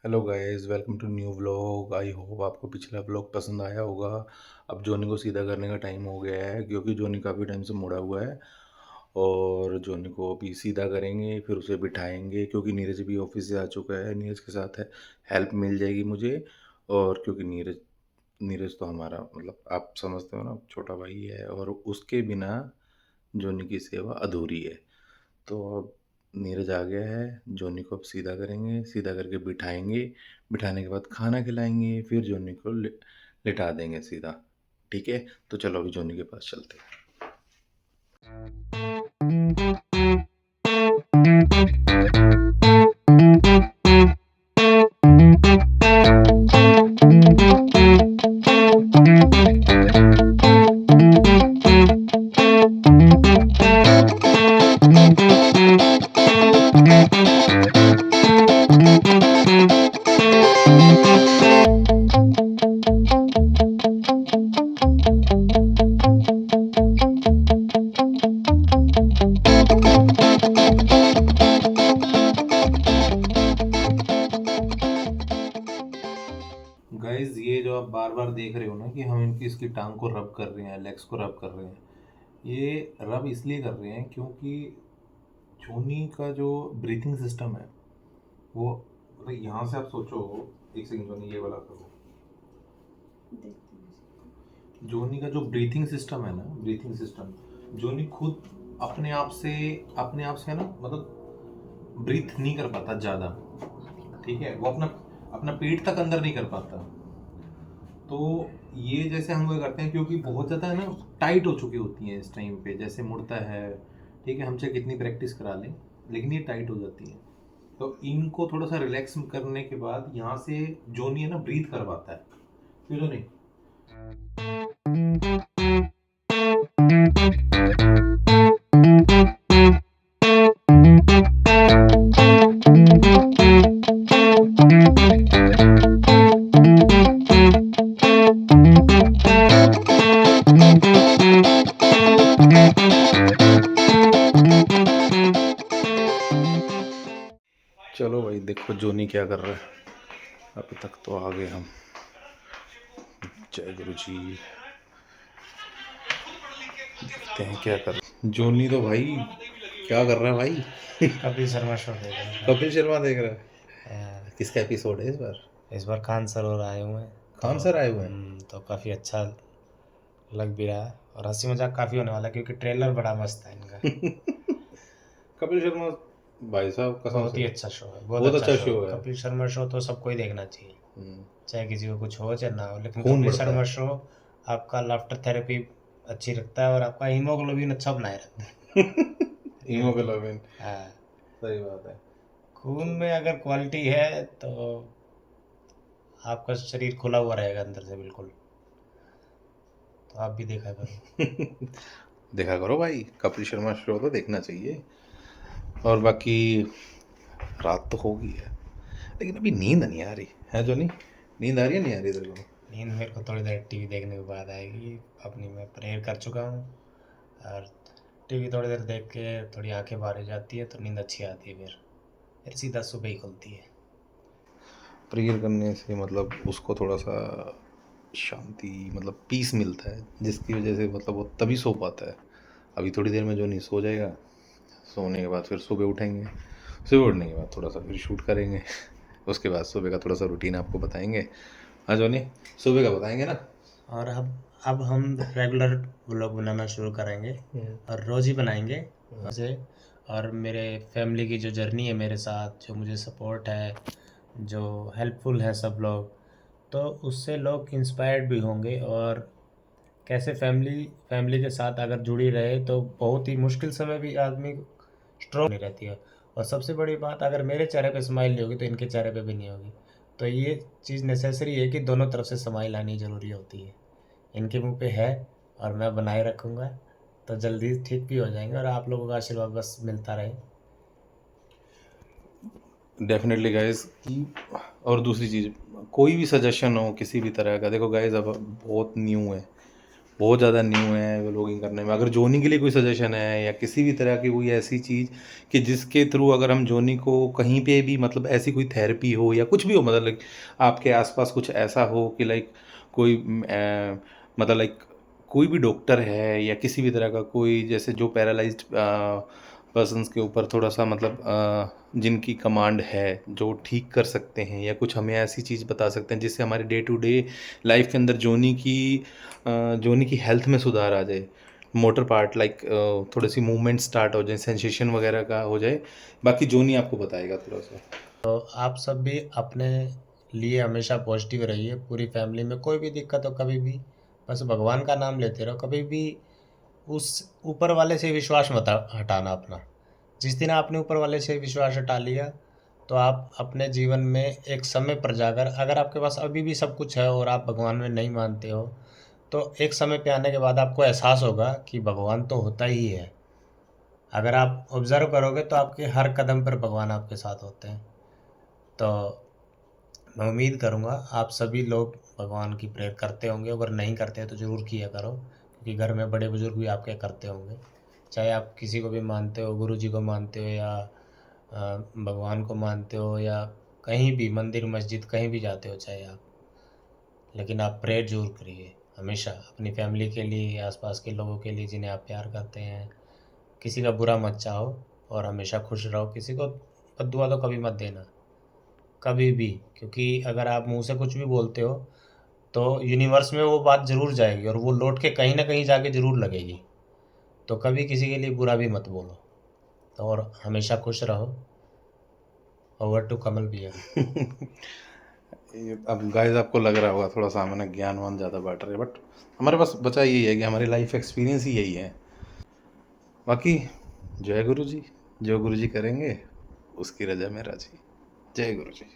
Hello guys, welcome to new vlog. I hope आपको पिछला vlog पसंद आया होगा। अब जोनी को सीधा करने का टाइम हो गया है क्योंकि जोनी काफ़ी टाइम से मुड़ा हुआ है। और जोनी को अभी सीधा करेंगे, फिर उसे बिठाएंगे क्योंकि नीरज भी ऑफिस से आ चुका है। नीरज के साथ है हेल्प मिल जाएगी मुझे। और क्योंकि नीरज नीरज तो हमारा मतलब आप समझते हो ना, छोटा भाई है और उसके बिना जोनी की सेवा अधूरी है। तो अब नीरज आ गया है। जोनी को अब सीधा करेंगे, सीधा करके बिठाएंगे। बिठाने के बाद खाना खिलाएंगे, फिर जोनी को लिटा देंगे सीधा। ठीक है, तो चलो अभी जोनी के पास चलते हैं। गाइज, ये जो आप बार बार देख रहे हो ना कि हम इनकी इसकी टांग को रब कर रहे हैं, लेग्स को रब कर रहे हैं, ये रब इसलिए कर रहे हैं क्योंकि जोनी का जो ब्रीथिंग सिस्टम है वो मतलब यहाँ से आप सोचो। एक सेकंड जोनी, ये वाला करो। जोनी का जो ब्रीथिंग सिस्टम है ना, ब्रीथिंग सिस्टम, जोनी खुद अपने आप से ना मतलब ब्रीथ नहीं कर पाता ज़्यादा। ठीक है, वो अपना अपना पेट तक अंदर नहीं कर पाता। तो ये जैसे हम वो करते हैं क्योंकि बहुत ज़्यादा है ना, टाइट हो चुकी होती हैं इस टाइम पे, जैसे मुड़ता है। ठीक है, हम चाहे कितनी प्रैक्टिस करा लें लेकिन ये टाइट हो जाती है। तो इनको थोड़ा सा रिलैक्स करने के बाद यहाँ से जोनी है ना ब्रीथ कर पाता है। क्यों जोनी? चलो भाई, देखो जोनी क्या कर रहा है। अभी तक तो आ गए हम। जय गुरु जी। देखते हैं क्या कर जोनी। तो भाई क्या कर रहा है भाई? कपिल शर्मा शो देख रहे हैं। कपिल शर्मा देख रहा है। हाँ, किसका एपिसोड है इस बार? इस बार खान सर और आए हुए हैं खान सर आए हुए हैं। तो काफ़ी अच्छा लग भी रहा है और हंसी मजाक काफ़ी होने वाला है क्योंकि ट्रेलर बड़ा मस्त है इनका। कपिल शर्मा भाई साहब, कसम बहुत से ही अच्छा शो है, बहुत बहुत अच्छा अच्छा शो है शो है। कपिल शर्मा शो। तो सबको ही देखना चाहिए, हम्म, चाहे किसी को कुछ हो चाहे ना हो, लेकिन खून कपिल बढ़ता शर्मा है। शो आपका लाफ्टर थेरेपी अच्छी रखता है और आपका हीमोग्लोबिन अच्छा बनाए रखता है। हीमोग्लोबिन। हाँ, सही बात है। खून चलो। में अगर क्वालिटी है तो आपका शरीर खुला हुआ रहेगा अंदर से बिल्कुल। तो आप भी देखा करो। देखा करो भाई, कपिल शर्मा शो तो देखना चाहिए। और बाकी रात तो हो गई है लेकिन अभी नींद नहीं आ रही है। जो नहीं, नींद आ रही है नहीं आ रही तेरे को? नींद मेरे को थोड़ी देर टीवी देखने के बाद आएगी। अपनी मैं प्रेयर कर चुका हूँ और टीवी थोड़ी देर देख के थोड़ी आंखें बाहर हो जाती है तो नींद अच्छी आती है। फिर सीधा सुबह ही खुलती है। प्रेयर करने से मतलब उसको थोड़ा सा शांति मतलब पीस मिलता है, जिसकी वजह से मतलब वो तभी सो पाता है। अभी थोड़ी देर में जो नहीं सो जाएगा। सोने के बाद फिर सुबह उठेंगे। सुबह उठने के बाद थोड़ा सा फिर शूट करेंगे। उसके बाद सुबह का थोड़ा सा रूटीन आपको बताएंगे। हाँ जोनी, सुबह का बताएंगे ना। और अब हम रेगुलर व्लॉग बनाना शुरू करेंगे और रोज़ ही बनाएंगे से। और मेरे फैमिली की जो जर्नी है मेरे साथ, जो मुझे सपोर्ट है, जो हेल्पफुल है सब लोग, तो उससे लोग इंस्पायर्ड भी होंगे। और कैसे फैमिली फैमिली के साथ अगर जुड़ी रहे तो बहुत ही मुश्किल समय भी आदमी स्ट्रॉन्ग नहीं रहती है। और सबसे बड़ी बात, अगर मेरे चेहरे पे स्माइल नहीं होगी तो इनके चेहरे पे भी नहीं होगी। तो ये चीज़ नेसेसरी है कि दोनों तरफ से स्माइल आनी ज़रूरी होती है। इनके मुंह पे है और मैं बनाए रखूँगा, तो जल्दी ठीक भी हो जाएंगे और आप लोगों का आशीर्वाद बस मिलता रहे। डेफिनेटली गाइज की। और दूसरी चीज़, कोई भी सजेशन हो किसी भी तरह का, देखो गाइज अब बहुत न्यू है। बहुत ज़्यादा न्यू है व्लॉगिंग करने में। अगर जोनी के लिए कोई सजेशन है या किसी भी तरह की कोई ऐसी चीज़ कि जिसके थ्रू अगर हम जोनी को कहीं पे भी मतलब ऐसी कोई थेरेपी हो या कुछ भी हो, मतलब लाइक आपके आसपास कुछ ऐसा हो कि लाइक कोई मतलब लाइक कोई भी डॉक्टर है या किसी भी तरह का कोई, जैसे जो पैरालाइज्ड पर्सन्स के ऊपर थोड़ा-सा मतलब जिनकी कमांड है, जो ठीक कर सकते हैं या कुछ हमें ऐसी चीज़ बता सकते हैं जिससे हमारे डे टू डे लाइफ के अंदर जोनी की हेल्थ में सुधार आ जाए। मोटर पार्ट लाइक थोड़ी-सी मूवमेंट स्टार्ट हो जाए, सेंसेशन वगैरह का हो जाए। बाकी जोनी आपको बताएगा थोड़ा-सा। तो आप सब भी अपने लिए हमेशा पॉजिटिव रहिए। पूरी फैमिली में कोई भी दिक्कत हो कभी भी, बस भगवान का नाम लेते रहो। कभी भी उस ऊपर वाले से विश्वास मत हटाना अपना। जिस दिन आपने ऊपर वाले से विश्वास हटा लिया, तो आप अपने जीवन में एक समय पर जाकर, अगर आपके पास अभी भी सब कुछ है और आप भगवान में नहीं मानते हो, तो एक समय पे आने के बाद आपको एहसास होगा कि भगवान तो होता ही है। अगर आप ऑब्ज़र्व करोगे तो आपके हर कदम पर भगवान आपके साथ होते हैं। तो मैं उम्मीद करूँगा आप सभी लोग भगवान की प्रेयर करते होंगे, अगर नहीं करते तो ज़रूर किया करो, क्योंकि घर में बड़े बुजुर्ग भी आपके करते होंगे। चाहे आप किसी को भी मानते हो, गुरु जी को मानते हो या भगवान को मानते हो या कहीं भी मंदिर मस्जिद कहीं भी जाते हो चाहे आप, लेकिन आप प्रेयर ज़रूर करिए हमेशा अपनी फैमिली के लिए, आसपास के लोगों के लिए जिन्हें आप प्यार करते हैं। किसी का बुरा मत चाहो और हमेशा खुश रहो। किसी को बद्दुआ तो कभी मत देना, कभी भी, क्योंकि अगर आप मुँह से कुछ भी बोलते हो, तो यूनिवर्स में वो बात ज़रूर जाएगी और वो लौट के कहीं न कहीं जाके ज़रूर लगेगी। तो कभी किसी के लिए बुरा भी मत बोलो, तो और हमेशा खुश रहो। ओवर टू कमल भैया। ये अब गाइस आपको लग रहा होगा थोड़ा-सा हमने ज्ञान-वान ज़्यादा बाँट रहे हैं, बट हमारे पास बचा यही है कि हमारी लाइफ एक्सपीरियंस ही यही है। बाकी जय गुरु जी, जो गुरु जी करेंगे उसकी रज़ा में राज़ी। जय गुरु जी।